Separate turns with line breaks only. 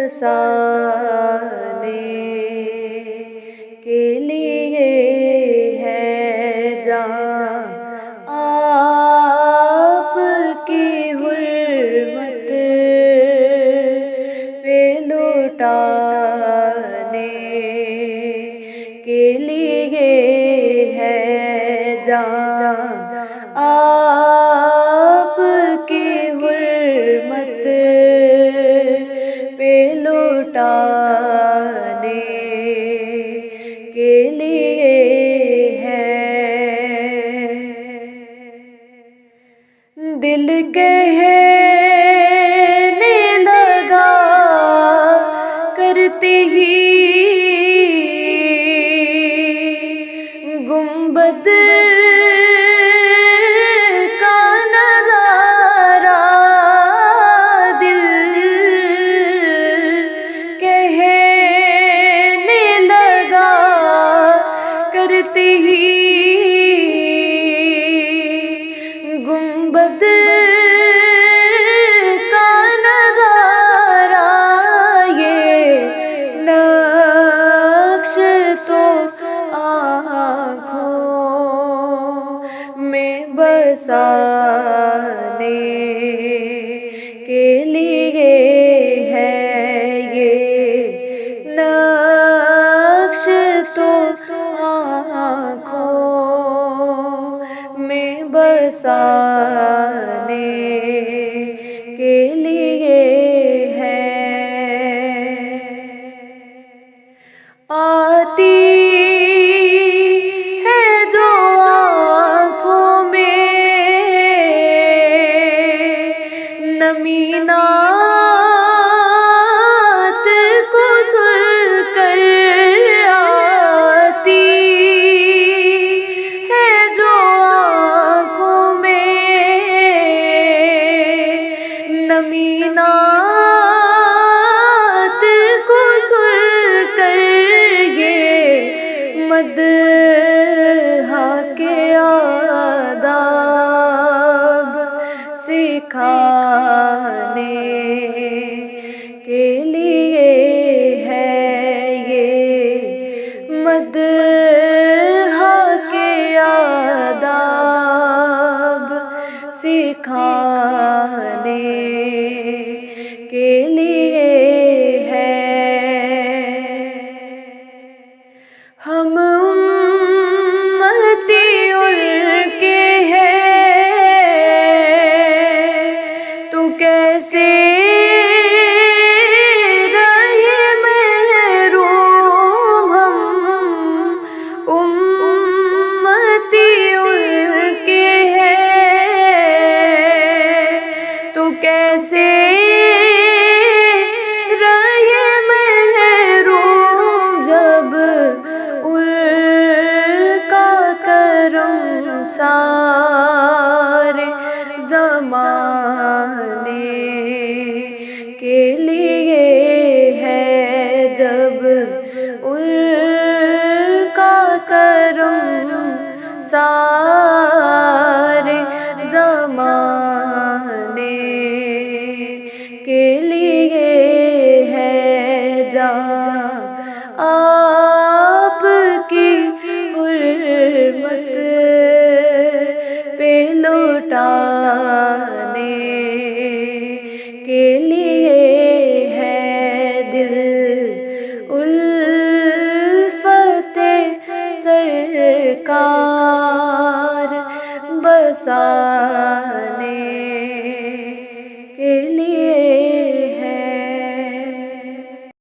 بسانے کے لیے ہے جاں آپ کی حرمت پہ لوٹانے کے لیے ہے جاں آپ کی حرمت پہ لوٹانے کے لیے ہے۔ دل کہنے لگا کرتے ہی گنبد کا نظارہ، دل کہنے لگا کرتے ہی گنبد کا نظارہ، یہ نقش تو آنکھوں میں بسانے کے لیے ہے، یہ نقش تو آنکھوں میں بسانے کے لیے ہے۔ آتی ہے جو آنکھوں میں نمی نعت کو سن کر، آتی ہے جو آنکھوں میں نمی نعت کو سن کر، یہ مدح کے آداب سکھانے کے لیے ہے، یہ مدح کے آداب سکھانے کے لیے ہے۔ ہم امتی ان کے ہیں تو کیسے رہے محروم، ہم امتی ان کے ہیں تو کیسے رہے محروم، جب کرم سارے زمانے کے لیے ہے، جب ان کا کرم سارے زمانے کے لیے ہے جاں آپ کی حرمت پہ لوٹانے کے لیے ہے، دل الفت سرکار بسانے